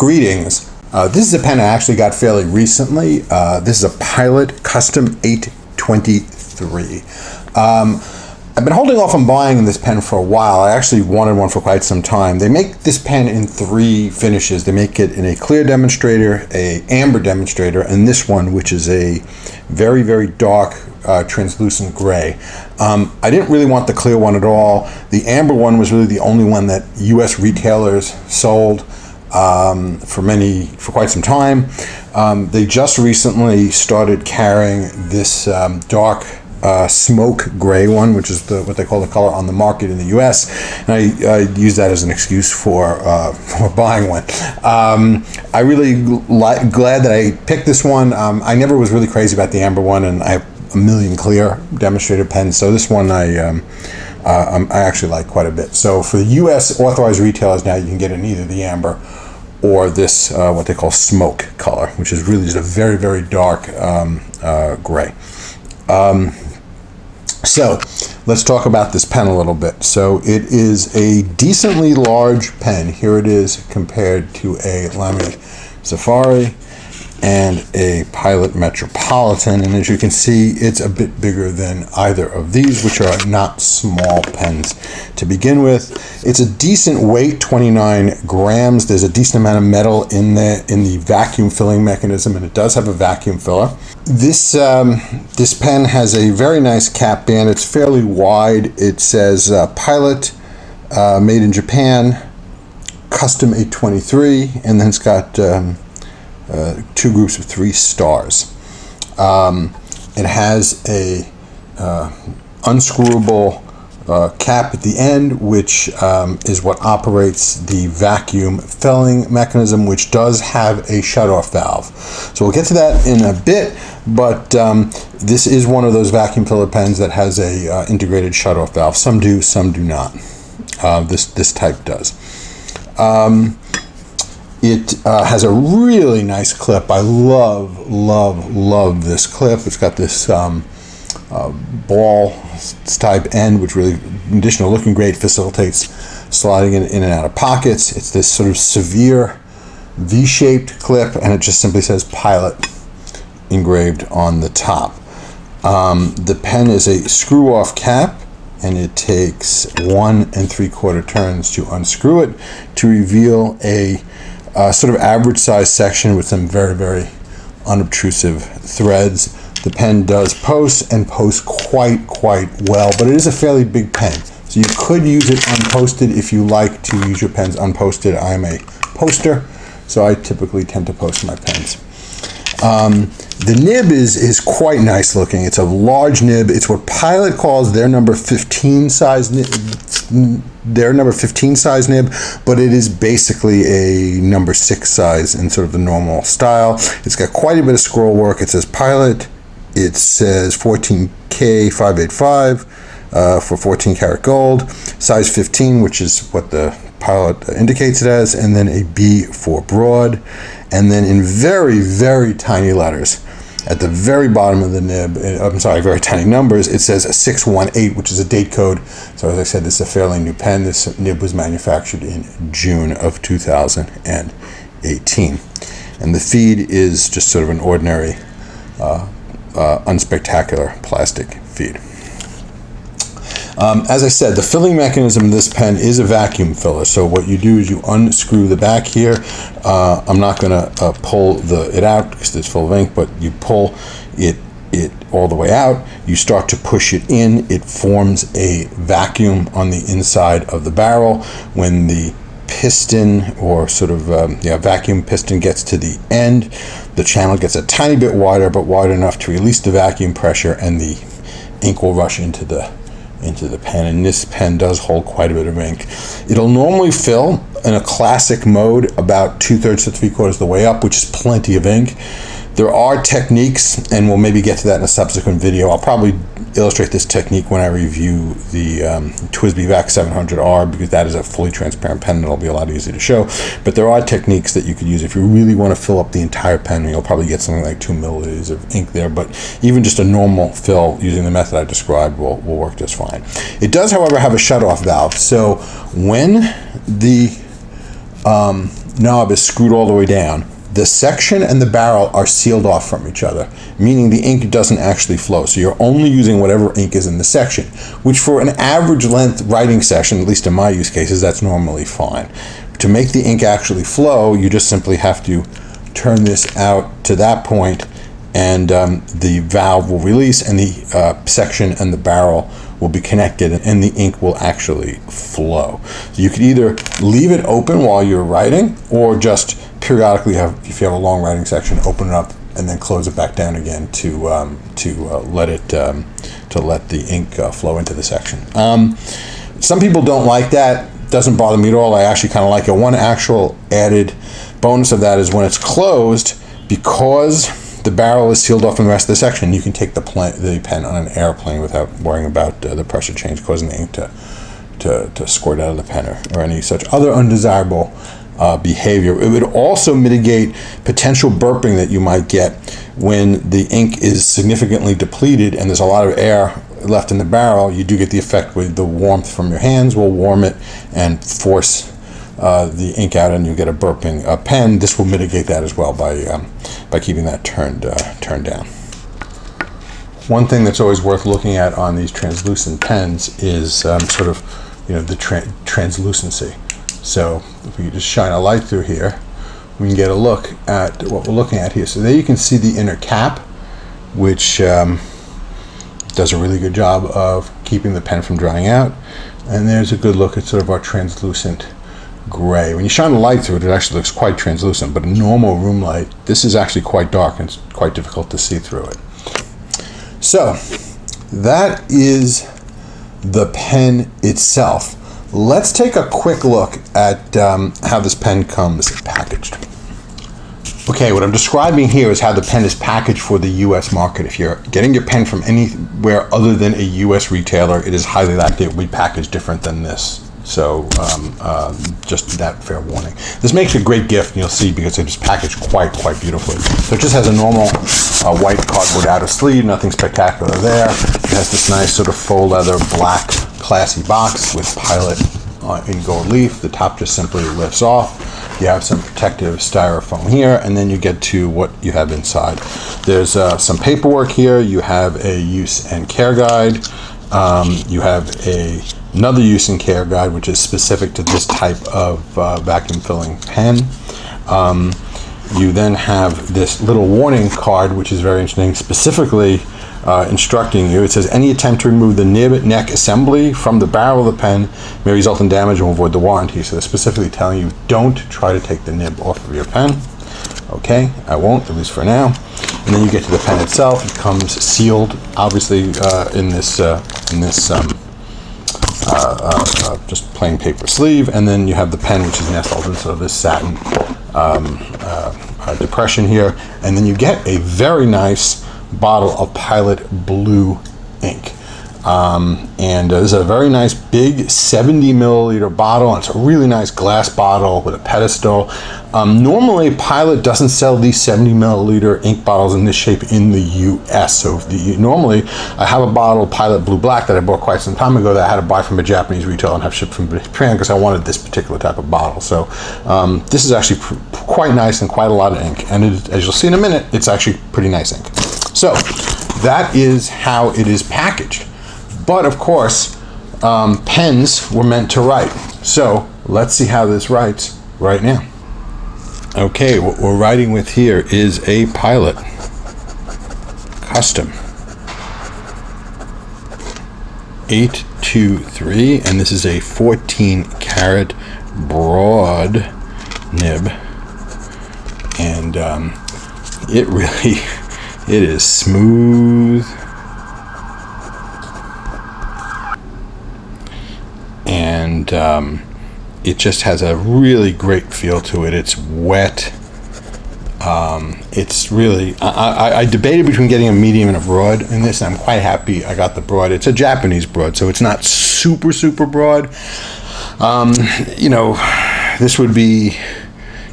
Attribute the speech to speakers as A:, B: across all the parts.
A: Greetings. This is a pen I actually got fairly recently. This is a Pilot Custom 823. I've been holding off on buying this pen for a while. I actually wanted one for quite some time. They make this pen in 3 finishes. They make it in a clear demonstrator, a amber demonstrator, and this one, which is a very, very dark translucent gray. I didn't really want the clear one at all. The amber one was really the only one that US retailers sold for quite some time. They just recently started carrying this dark smoke gray one, which is what they call the color on the market in the US, and I use that as an excuse for buying one. I really glad that I picked this one. I never was really crazy about the amber one, and I have a million clear demonstrator pens, so this one I actually like quite a bit. So for the US authorized retailers now, you can get it in either the amber or this what they call smoke color, which is really just a very, very dark gray. So let's talk about this pen a little bit. So it is a decently large pen. Here it is compared to a Lamy Safari and a Pilot Metropolitan, and as you can see, it's a bit bigger than either of these, which are not small pens to begin with. It's a decent weight, 29 grams. There's a decent amount of metal in the vacuum filling mechanism, and it does have a vacuum filler. This pen has a very nice cap band. It's fairly wide. It says Pilot, made in Japan, custom 823, and then it's got 2 groups of 3 stars. It has a unscrewable cap at the end, which is what operates the vacuum filling mechanism, which does have a shutoff valve. So we'll get to that in a bit, but this is one of those vacuum filler pens that has a integrated shutoff valve. Some do, some do not. This type does. It has a really nice clip. I love this clip. It's got this ball type end, which really, in addition to looking great, facilitates sliding in and out of pockets. It's this sort of severe V-shaped clip, and it just simply says Pilot engraved on the top. The pen is a screw-off cap, and it takes 1 3/4 turns to unscrew it to reveal a sort of average size section with some very, very unobtrusive threads. The pen does post, and posts quite well, but it is a fairly big pen, so you could use it unposted if you like to use your pens unposted. I'm a poster, so I typically tend to post my pens. The nib is quite nice looking. It's a large nib. It's what Pilot calls their number 15 size nib, but it is basically a number 6 size in sort of the normal style. It's got quite a bit of scroll work. It says Pilot. It says 14K 585 for 14 karat gold, size 15, which is what the Pilot indicates it as, and then a B for broad, and then in very, very tiny letters at the very bottom of the nib, very tiny numbers, it says a 618, which is a date code. So as I said, this is a fairly new pen. This nib was manufactured in June of 2018. And the feed is just sort of an ordinary Unspectacular plastic feed. As I said, the filling mechanism of this pen is a vacuum filler. So what you do is you unscrew the back here. I'm not going to pull it out because it's full of ink, but you pull it all the way out. You start to push it in. It forms a vacuum on the inside of the barrel. When the piston or sort of vacuum piston gets to the end, the channel gets a tiny bit wider, but wide enough to release the vacuum pressure, and the ink will rush into the pen. And this pen does hold quite a bit of ink. It'll normally fill in a classic mode about 2/3 to 3/4 of the way up, which is plenty of ink. There are techniques, and we'll maybe get to that in a subsequent video. I'll probably illustrate this technique when I review the TWSBI VAC 700R, because that is a fully transparent pen and it'll be a lot easier to show. But there are techniques that you could use if you really want to fill up the entire pen. You'll probably get something like 2 milliliters of ink there, but even just a normal fill using the method I described will work just fine. It does, however, have a shutoff valve. So when the knob is screwed all the way down, the section and the barrel are sealed off from each other, meaning the ink doesn't actually flow. So you're only using whatever ink is in the section, which for an average length writing session, at least in my use cases, that's normally fine. To make the ink actually flow, you just simply have to turn this out to that point, and the valve will release, and the section and the barrel will be connected, and the ink will actually flow. So you could either leave it open while you're writing, or just periodically if you have a long writing section, open it up and then close it back down again to let the ink flow into the section. Some people don't like that. Doesn't bother me at all. I actually kind of like it. One actual added bonus of that is when it's closed, because the barrel is sealed off from the rest of the section, you can take the pen on an airplane without worrying about the pressure change causing the ink to squirt out of the pen or any such other undesirable behavior. It would also mitigate potential burping that you might get when the ink is significantly depleted and there's a lot of air left in the barrel. You do get the effect where the warmth from your hands will warm it and force the ink out, and you get a burping pen. This will mitigate that as well by keeping that turned down. One thing that's always worth looking at on these translucent pens is sort of the translucency. So if we just shine a light through here, we can get a look at what we're looking at here. So there you can see the inner cap, which does a really good job of keeping the pen from drying out. And there's a good look at sort of our translucent gray. When you shine a light through it, it actually looks quite translucent, but a normal room light, this is actually quite dark and it's quite difficult to see through it. So that is the pen itself. Let's take a quick look at how this pen comes packaged. Okay, what I'm describing here is how the pen is packaged for the US market. If you're getting your pen from anywhere other than a US retailer, it is highly likely it will be packaged different than this. So just that fair warning. This makes a great gift, and you'll see, because it is packaged quite beautifully. So it just has a normal white cardboard outer sleeve, nothing spectacular there. It has this nice sort of faux leather black classy box with Pilot in gold leaf. The top just simply lifts off. You have some protective styrofoam here, and then you get to what you have inside. There's some paperwork here. You have a use and care guide. You have another use and care guide, which is specific to this type of vacuum filling pen. You then have this little warning card, which is very interesting, specifically instructing you. It says, any attempt to remove the nib neck assembly from the barrel of the pen may result in damage and will void the warranty. So they're specifically telling you, don't try to take the nib off of your pen. Okay, I won't, at least for now. And then you get to the pen itself. It comes sealed, obviously, in this just plain paper sleeve. And then you have the pen, which is nestled in sort of this satin depression here. And then you get a very nice bottle of Pilot blue ink. This is a very nice big 70 milliliter bottle, and it's a really nice glass bottle with a pedestal. Normally Pilot doesn't sell these 70 milliliter ink bottles in this shape in the US. So normally I have a bottle of Pilot Blue Black that I bought quite some time ago that I had to buy from a Japanese retailer and have shipped from Japan because I wanted this particular type of bottle. So this is actually quite nice and quite a lot of ink, and as you'll see in a minute, it's actually pretty nice ink. So that is how it is packaged. But of course, pens were meant to write. So let's see how this writes right now. Okay, what we're writing with here is a Pilot Custom 823, and this is a 14 karat broad nib, and it is smooth. And it just has a really great feel to it. It's wet. It's really, I debated between getting a medium and a broad in this, and I'm quite happy I got the broad. It's a Japanese broad, so it's not super broad. This would be,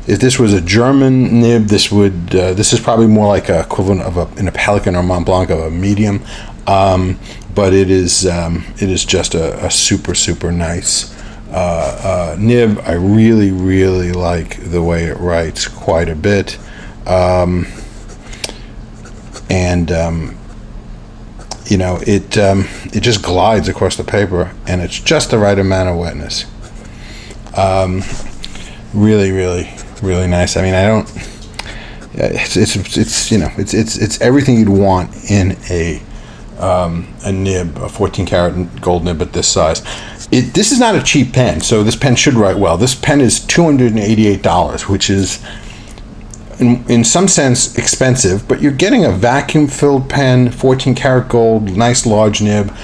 A: if this was a German nib, this is probably more like a equivalent of in a Pelican or Mont Blanc of a medium. But it is just a super nice nib. I really like the way it writes quite a bit. You know, it just glides across the paper, and it's just the right amount of wetness. Really nice. I mean, I don't. It's you know, it's everything you'd want in a nib, a 14 karat gold nib at this size. This is not a cheap pen, so this pen should write well. This pen is $288, which is in some sense expensive, but you're getting a vacuum filled pen, 14 karat gold, nice large nib,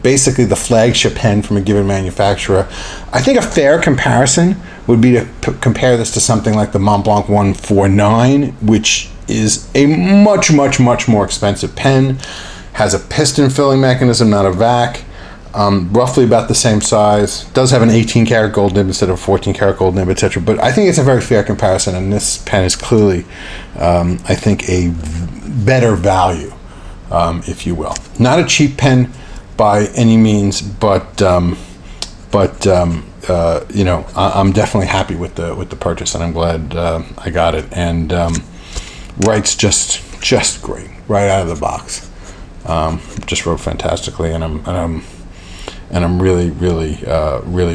A: basically the flagship pen from a given manufacturer. I think a fair comparison would be to compare this to something like the Montblanc 149, which is a much more expensive pen, has a piston filling mechanism, not a vac. Roughly about the same size, does have an 18 karat gold nib instead of a 14 karat gold nib, etc. But I think it's a very fair comparison, and this pen is clearly, I think, a better value, if you will. Not a cheap pen by any means, but you know, I'm definitely happy with the purchase, and I'm glad I got it. And writes just great right out of the box. Just wrote fantastically, and I'm really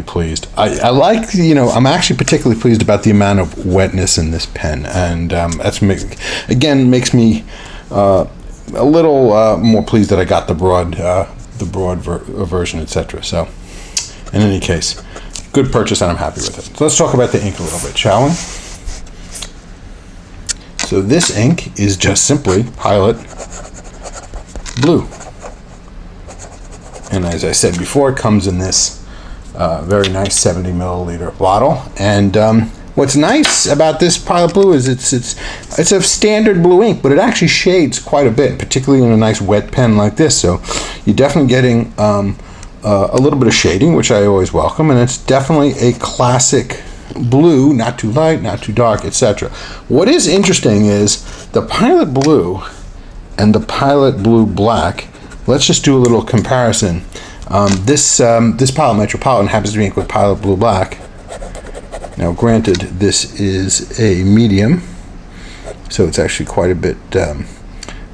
A: pleased. I like, you know, I'm actually particularly pleased about the amount of wetness in this pen, and that's makes me a little more pleased that I got the broad version, etc. So, in any case, good purchase, and I'm happy with it. So let's talk about the ink a little bit, shall we? So this ink is just simply Pilot Blue. And as I said before, it comes in this very nice 70 milliliter bottle. And what's nice about this Pilot Blue is it's a standard blue ink, but it actually shades quite a bit, particularly in a nice wet pen like this. So you're definitely getting a little bit of shading, which I always welcome. And it's definitely a classic blue, not too light, not too dark, etc. What is interesting is the Pilot Blue and the Pilot Blue Black. Let's just do a little comparison. This Pilot Metropolitan happens to be inked with Pilot Blue Black. Now, granted, this is a medium, so it's actually quite a bit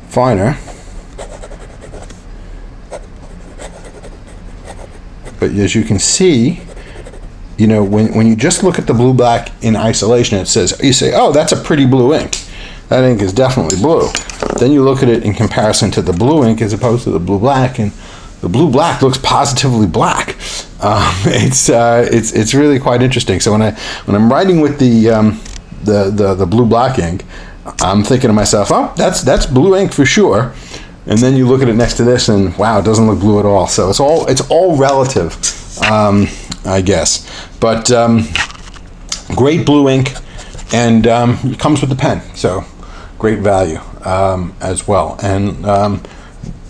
A: finer. But as you can see, you know, when you just look at the blue black in isolation, it says, you say, oh, that's a pretty blue ink. That ink is definitely blue. Then you look at it in comparison to the blue ink as opposed to the blue black, and the blue black looks positively black. It's really quite interesting. So when I'm writing with the blue black ink, I'm thinking to myself, oh, that's blue ink for sure. And then you look at it next to this, and wow, it doesn't look blue at all. So it's all relative, I guess. But great blue ink, and it comes with the pen. So great value as well. And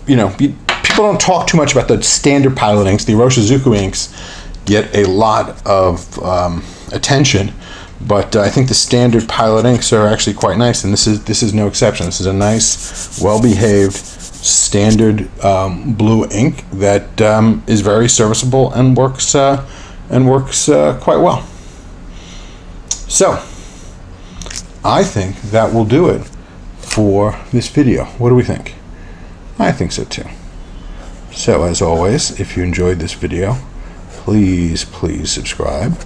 A: you know, people don't talk too much about the standard Pilot inks. The Iroshizuku inks get a lot of attention, but I think the standard Pilot inks are actually quite nice, and this is no exception. This is a nice, well-behaved standard blue ink that is very serviceable and works quite well. So I think that will do it for this video. What do we think? I think so too. So as always, if you enjoyed this video, please subscribe.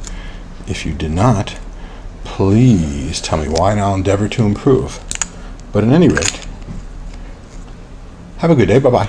A: If you did not, please tell me why, and I'll endeavor to improve. But at any rate, have a good day. Bye-bye.